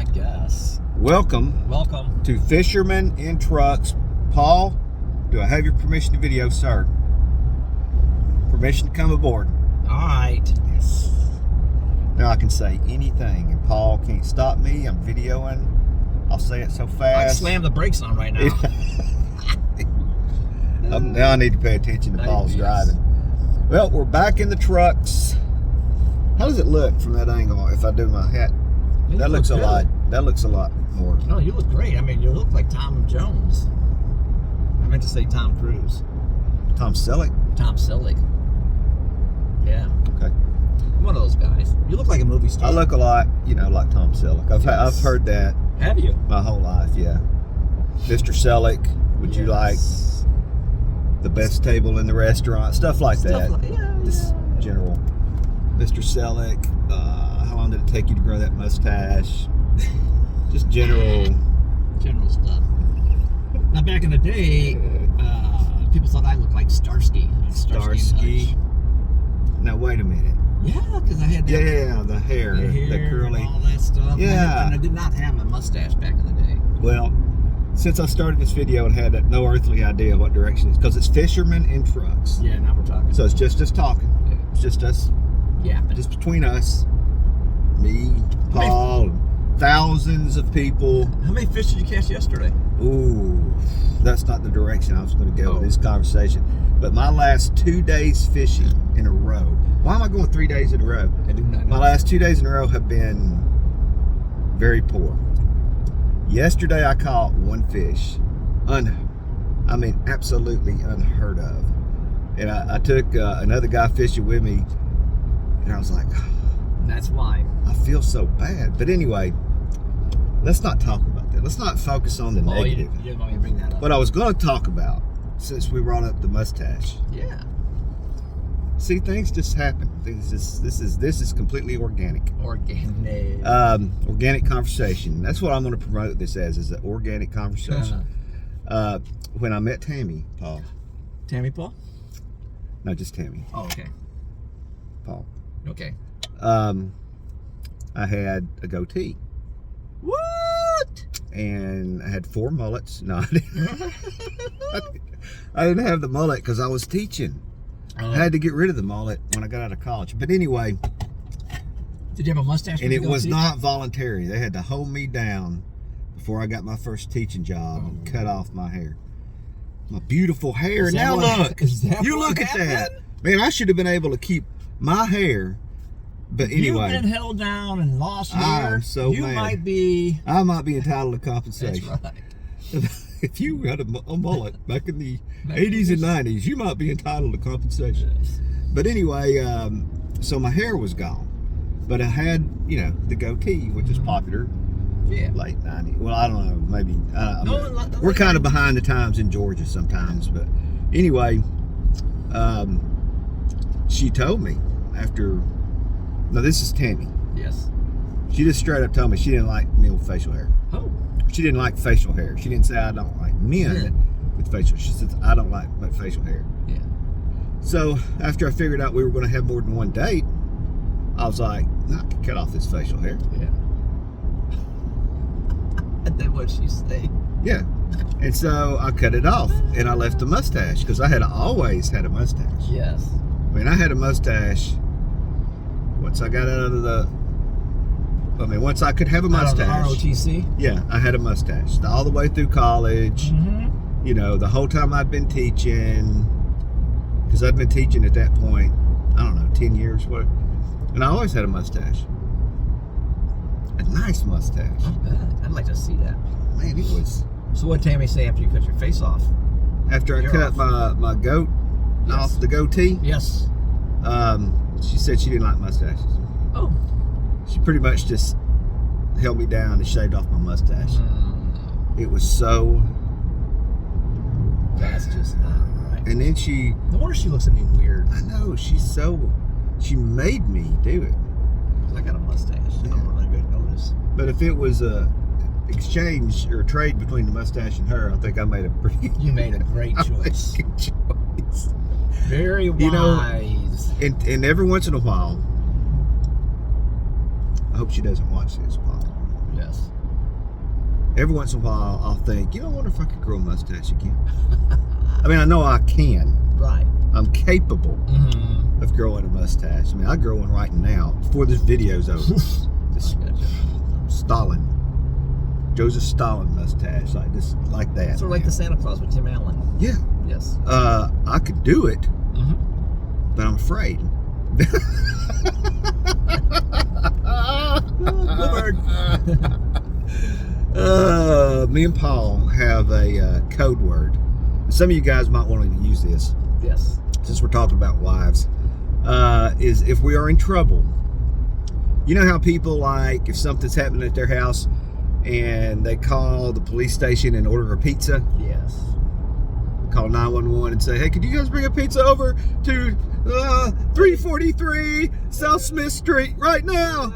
guess. Welcome Welcome. to Fishermen in Trucks. Paul, do I have your permission to video, sir? Permission to come aboard. All right. Yes. Now I can say anything, and Paul can't stop me. I'm videoing. I'll say it so fast. I slam the brakes on right now. Now I need to pay attention to Paul's driving. Well, we're back in the trucks. How does it look from that angle if I do my hat? That looks a lot. That looks a lot more. No, you look great. I mean, you look like Tom Jones. I meant to say Tom Cruise. Tom Selleck? Tom Selleck. Yeah. Okay. One of those guys. You look like a movie star. I look a lot, like Tom Selleck. I've heard that. Have you? My whole life, yeah. Mr. Selleck, would you like the best table in the restaurant? Stuff like that. Just general. Mr. Selleck, how long did it take you to grow that mustache? Just general stuff. Now, back in the day, people thought I looked like Starsky. Starsky. Now, wait a minute. Yeah, because I had that. Yeah, the hair, the curly. All that stuff. Yeah. And I did not have a mustache back in the day. Well, since I started this video, it had no earthly idea what direction it's because it's Fishermen in Trucks. Yeah, now we're talking. So it's just us talking. Yeah. It's just us. Yeah. Just between us, me, Paul, and thousands of people. How many fish did you catch yesterday? Ooh, that's not the direction I was going to go with this conversation. But my last 2 days fishing in a row. Why am I going 3 days in a row? I do not know. My last 2 days in a row have been very poor. Yesterday I caught one fish. Absolutely unheard of. And I took another guy fishing with me, and I was like, that's why. I feel so bad. But anyway, let's not talk about that. Let's not focus on the negative. You didn't want me to bring that up. What I was going to talk about, since we brought up the mustache. Yeah. See, things just happen. This is completely organic. Organic. Organic conversation. That's what I'm going to promote this as, is an organic conversation. When I met Tammy, Paul. Tammy Paul? No, just Tammy. Oh, okay. Paul. Okay. I had a goatee. What? And I had 4 mullets. No, I didn't. I didn't have the mullet because I was teaching. I had to get rid of the mullet when I got out of college. But anyway. Did you have a mustache? And it was not voluntary. They had to hold me down before I got my first teaching job and cut off my hair. My beautiful hair. Now look. You look at that. Man, I should have been able to keep my hair. But anyway. You've been held down and lost hair. I'm so mad. I might be entitled to compensation. That's right. If you had a mullet back in the 80s and 90s, you might be entitled to compensation. Yes. But anyway, so my hair was gone. But I had, the goatee, which is popular. Yeah. Late 90s. Well, I don't know. Maybe. We're kind of behind the times in Georgia sometimes. But anyway, she told me after. No, this is Tammy. Yes. She just straight up told me she didn't like men with facial hair. Oh. She didn't like facial hair. She didn't say I don't like men with facial hair. She said I don't like facial hair. Yeah. So after I figured out we were going to have more than one date, I was like, I can cut off this facial hair. Yeah. And then what'd she say? Yeah. And so I cut it off and I left the mustache because I had always had a mustache. Yes. I mean, I had a mustache once I got out of once I could have a mustache. Out of the ROTC? Yeah, I had a mustache all the way through college. Mm-hmm. The whole time I'd been teaching, because I'd been teaching at that point, I don't know, 10 years, what? And I always had a mustache. A nice mustache. I bet. I'd like to see that. Man, it was. So what did Tammy say after you cut your face off? After I cut my goat off the goatee? Yes. She said she didn't like mustaches. Oh. She pretty much just held me down and shaved off my mustache. It was so. That's just not right. And then she. No wonder she looks at me weird. I know, she made me do it. I got a mustache. I don't really notice. But if it was a exchange or a trade between the mustache and her, I think I made a pretty. You made a great choice. Very wise. And every once in a while, I hope she doesn't watch this, Paul. Yes. every once in a while, I'll think, I wonder if I could grow a mustache again. I mean, I know I can. Right. I'm capable of growing a mustache. I mean, I grow one right now before this video's over. This Stalin, Joseph Stalin mustache, like that. Sort of like the Santa Claus with Tim Allen. Yeah. Yes. I could do it, but I'm afraid. Bluebird. Me and Paul have a code word. Some of you guys might want to use this. Yes. Since we're talking about wives, is if we are in trouble. You know how people, like, if something's happening at their house and they call the police station and order a pizza? Yes. Call 911 and say, hey, could you guys bring a pizza over to 343 South Smith Street right now?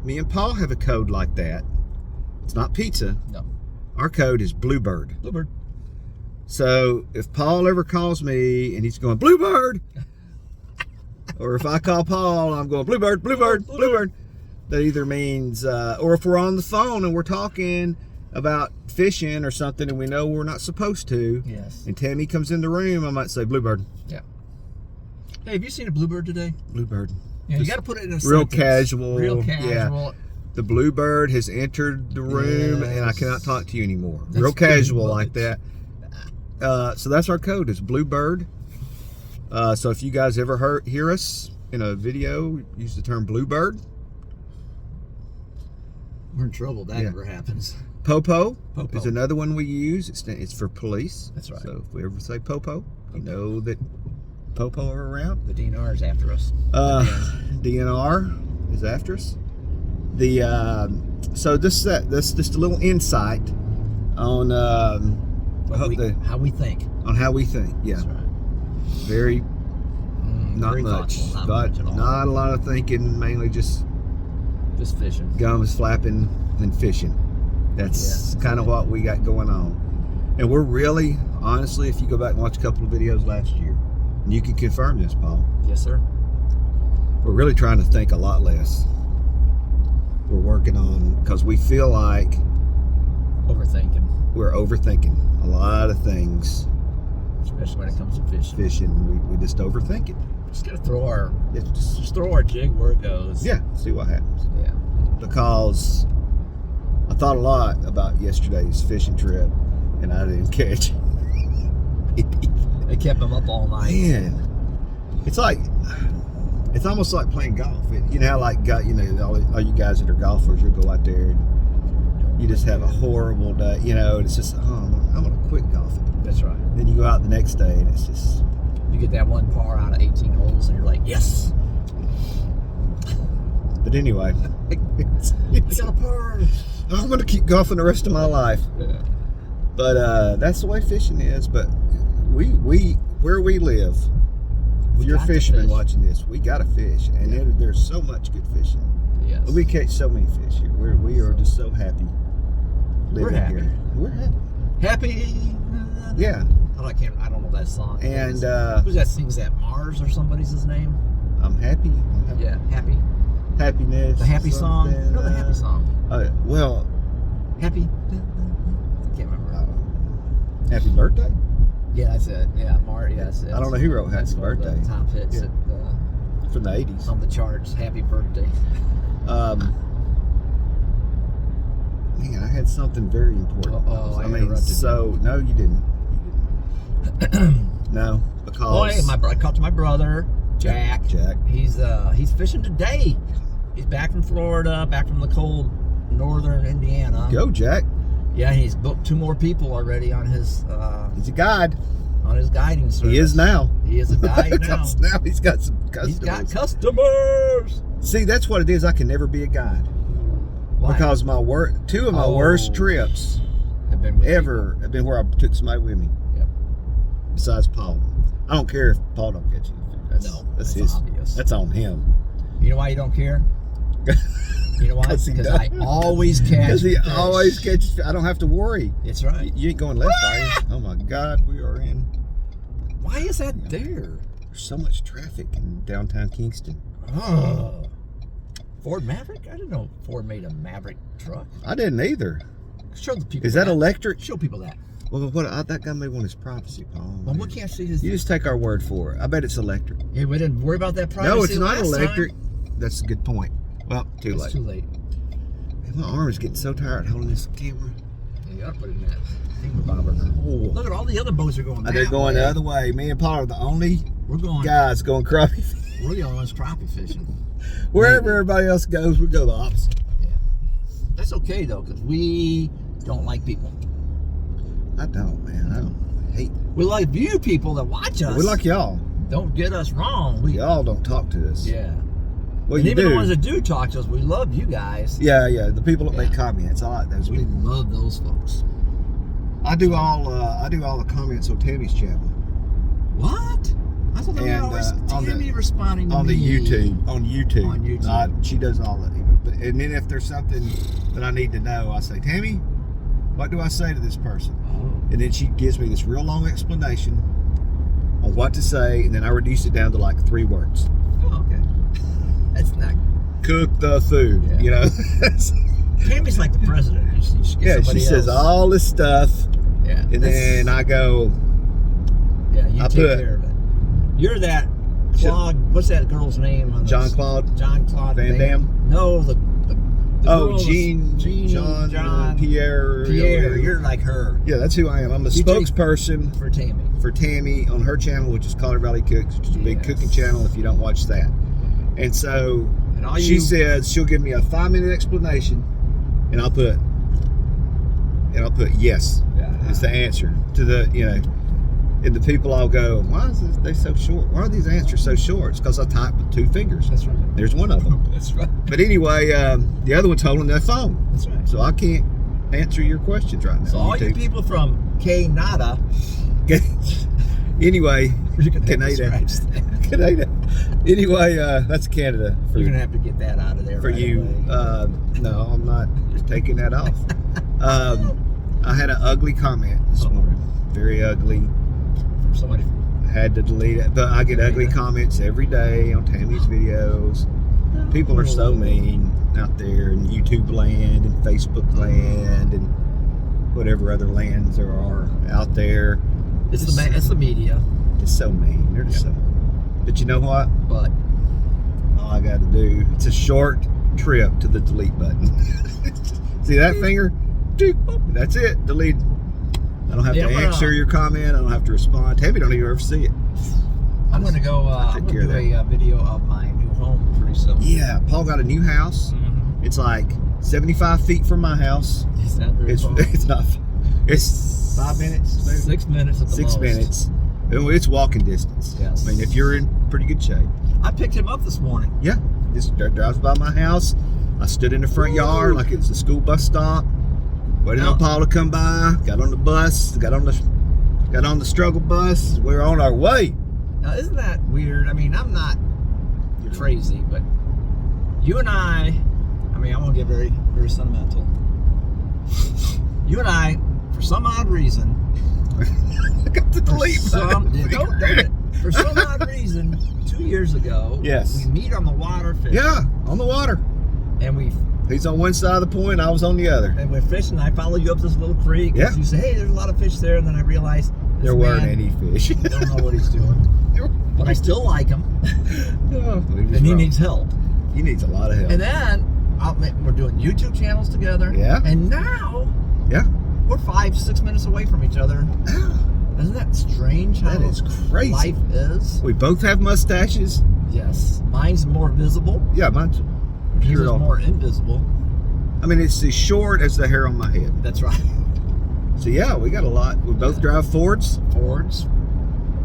Me and Paul have a code like that. It's not pizza. No. Our code is Bluebird. Bluebird. So if Paul ever calls me and he's going, Bluebird, or if I call Paul, I'm going, Bluebird, Bluebird, Bluebird, that either means, or if we're on the phone and we're talking about fishing or something and we know we're not supposed to, yes, and Tammy comes in the room, I might say, Bluebird. Yeah. Hey, have you seen a bluebird today? Bluebird. Yeah, you got to put it in a real sentence. casual. Real casual. Yeah. The bluebird has entered the room, and I cannot talk to you anymore. Real casual like that. So that's our code. It's Bluebird. So if you guys ever hear us in a video use the term Bluebird, we're in trouble. That ever happens. Popo is another one we use. It's for police. That's right. So if we ever say Popo, you know that Popo are around. The DNR is after us. DNR is after us. So this just a little insight on how we think. On how we think. Yeah. That's right. Very not very much, thoughtful, but not a lot of thinking. Mainly just fishing, gums flapping, and fishing. That's kind of what we got going on. And we're really, honestly, if you go back and watch a couple of videos last year, and you can confirm this, Paul. Yes, sir. We're really trying to think a lot less. We're working on, because we feel like we're overthinking a lot of things, especially when it comes to fishing. We just overthink it. Just gotta throw our jig where it goes. Yeah, see what happens. Yeah, because I thought a lot about yesterday's fishing trip, and I didn't catch. They kept them up all night. Man, it's almost like playing golf. You know how all you guys that are golfers, you'll go out there and you just have a horrible day. And it's just, I'm gonna quit golfing. That's right. Then you go out the next day and it's just, you get that one par out of 18 holes and you're like, yes. But anyway, it's got a par. I'm gonna keep golfing the rest of my life. Yeah. But that's the way fishing is. But where we live, if you're a fisherman watching this, we gotta fish, and there's so much good fishing. Yes. We catch so many fish here. We are just so happy living here. We're happy. Happy. Yeah. I don't know that song. And who's that sings that? Mars or somebody's his name? I'm happy. Yeah, happy. Happiness. The happy song. No, the happy song. Well. Happy. I can't remember. Happy birthday. Yeah, that's it. Yeah, Mars. Yeah, that's it. I don't know who wrote Happy Birthday. The top hits from the 80s on the charts. Happy birthday. Man, I had something very important. No, you didn't. No, because I talked to my brother, Jack. He's fishing today. He's back from Florida, back from the cold northern Indiana. Go, Jack. Yeah, he's booked 2 more people already on his. He's a guide. On his guiding service. He is now. He is a guide now. Now he's got some customers. He's got customers. See, that's what it is. I can never be a guide. Why? Because 2 of my worst trips have been where I took somebody with me. Yep. Besides Paul. I don't care if Paul don't catch anything. That's obvious. That's on him. You know why you don't care? You know why? Because I always catch. Because he always catches. I don't have to worry. That's right. You ain't going left, are you? Oh my God, we are in. Why is that there? There's so much traffic in downtown Kingston. Oh. Ford Maverick? I didn't know Ford made a Maverick truck. I didn't either. Show the people. Is that electric? Show people that. Well, that guy may want his privacy, Paul. Well, we can't see his. You just take our word for it. I bet it's electric. Yeah, we didn't worry about that privacy. No, it's not electric. Time. That's a good point. Well, too late. Too late. Man, my arm is getting so tired holding this camera. Yeah, you gotta put it in that thingamabobber. Oh. Look at all the other boats are going. They're going the other way. Me and Paul are the only guys going crappie fishing. We're the only ones crappie fishing. Wherever everybody else goes, we go the opposite. Yeah, that's okay though, because we don't like people. I don't, man. I don't hate. We like you people that watch us. We like y'all. Don't get us wrong. Y'all don't talk to us. Yeah. Well, and you even do. the ones that do talk to us, we love you guys. Yeah. The people that make comments, I like those. We love those folks. I do all the comments on Tammy's channel. What? I thought they were always Tammy responding to on me. the YouTube. On YouTube. On YouTube. She does all that. And then if there's something that I need to know, I say, Tammy, what do I say to this person? Oh. And then she gives me this real long explanation on what to say, and then I reduce it down to like 3 words. Oh, okay. That's not. Cook the food. Yeah. You know. Tammy's like the president. She says all this stuff. Yeah. And then I go. Yeah, you take care of it. You're that Claude. What's that girl's name? John Claude Van Damme. No, the John Pierre. You're like her. Yeah, that's who I am. I'm the spokesperson for Tammy on her channel, which is Colorado Valley Cooks, which is a big cooking channel. If you don't watch that, and so she says she'll give me a 5-minute explanation, and I'll put yes. It's the answer to the and the people all go, why is they so short? Why are these answers so short? It's because I type with 2 fingers. That's right. There's one of them. That's right. But anyway, the other one's holding their phone. That's right. So I can't answer your questions right now. So all you people from Canada. Anyway, Canada. Anyway, that's Canada. You're gonna have to get that out of there. For you. No, I'm not taking that off. I had an ugly comment this morning. Very ugly. Somebody had to delete it, but I get ugly comments every day on Tammy's videos. People are so mean out there in YouTube land and Facebook land and whatever other lands there are out there. It's the media. It's so mean. They're just so. But you know what? But all I got to do, it's a short trip to the delete button. See that finger? That's it. Delete. I don't have to answer your comment. I don't have to respond. Tammy don't even ever see it. I'm going to go do a video of my new home pretty soon. Yeah, Paul got a new house. Mm-hmm. It's like 75 feet from my house. It's not very far. It's not. It's 5 minutes. Maybe? 6 minutes at the 6 minutes. It's walking distance. Yes. I mean, if you're in pretty good shape. I picked him up this morning. Yeah. Just drives by my house. I stood in the front yard like it was a school bus stop. Waited on Paul to come by. Got on the bus. Got on the struggle bus. We're on our way. Now, isn't that weird? I mean, I'm not crazy, but you and I mean, I'm gonna get very, very sentimental. You and I, for some odd reason, I got the delete button. For some odd reason, 2 years ago, we meet on the water fishing. Yeah, on the water. And he's on one side of the point, I was on the other. And we're fishing. I follow you up this little creek. Yeah. You say, hey, there's a lot of fish there. And then I realized there weren't any fish. I don't know what he's doing. But I still like him. And he needs help. He needs a lot of help. And then we're doing YouTube channels together. Yeah. And now we're 5-6 minutes away from each other. Isn't that strange how that is crazy. Life is? We both have mustaches. Yes. Mine's more visible. Yeah, mine's His is more invisible. I mean, it's as short as the hair on my head. That's right. So yeah, we got a lot. We both drive Fords. Fords.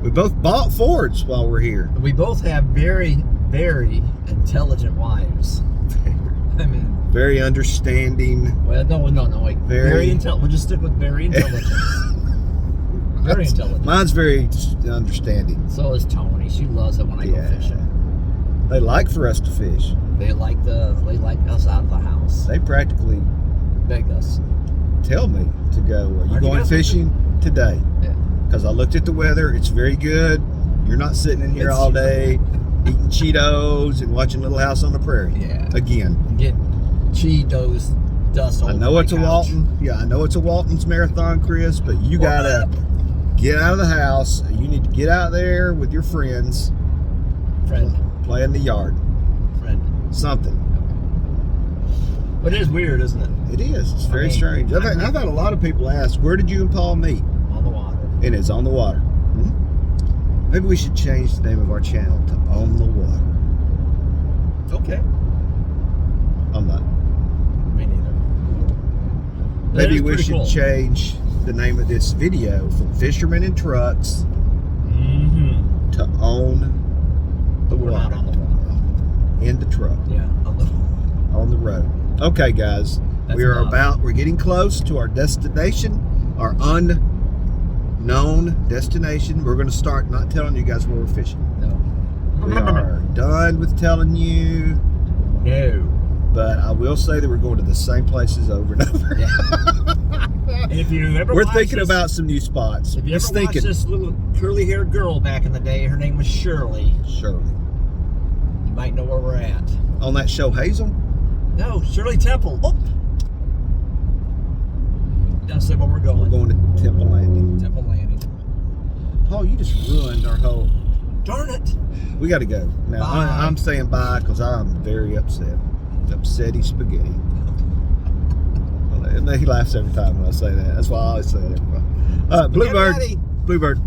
We both bought Fords while we're here. We both have very, very intelligent wives. I mean, very understanding. Well, no, wait. Very intelligent. We'll just stick with very intelligent. Very intelligent. Mine's very understanding. So is Tony. She loves it when I go fishing. They like for us to fish. They like us out of the house. They practically beg us. Tell me to go. Are you going fishing today? Yeah. Because I looked at the weather. It's very good. You're not sitting in here all day eating Cheetos and watching Little House on the Prairie. Yeah. Again. Get Cheetos dust all I know over it's my a couch. Walton. Yeah, I know it's a Walton's marathon, Chris, but you gotta get out of the house. You need to get out there with your friends. Friend. Play in the yard. Friend. Something. But it is weird, isn't it? It is. It's very strange. I've had a lot of people ask, where did you and Paul meet? On the water. And it's on the water. Maybe we should change the name of our channel to On the Water. Okay. I'm not. Me neither. Maybe we should change the name of this video from Fishermen and Trucks to On the We're Water. not on the water. In the truck. Yeah, On the road. Okay, guys. We're getting close to our destination, our unknown destination. We're going to start not telling you guys where we're fishing. No. We are done with telling you. No. But I will say that we're going to the same places over and over. Yeah. If you ever We're thinking about some new spots. If you ever watched this little curly-haired girl back in the day, her name was Shirley. Shirley. You might know where we're at. On that show, Hazel? No, Shirley Temple. Oh. Don't say where we're going. We're going to Temple Landing. Temple Landing. Paul, you just ruined our whole... Darn it. We got to go. Now, I'm saying bye because I'm very upset. Upsetty spaghetti. He laughs every time when I say that. That's why I always say that. Bluebird. Bluebird.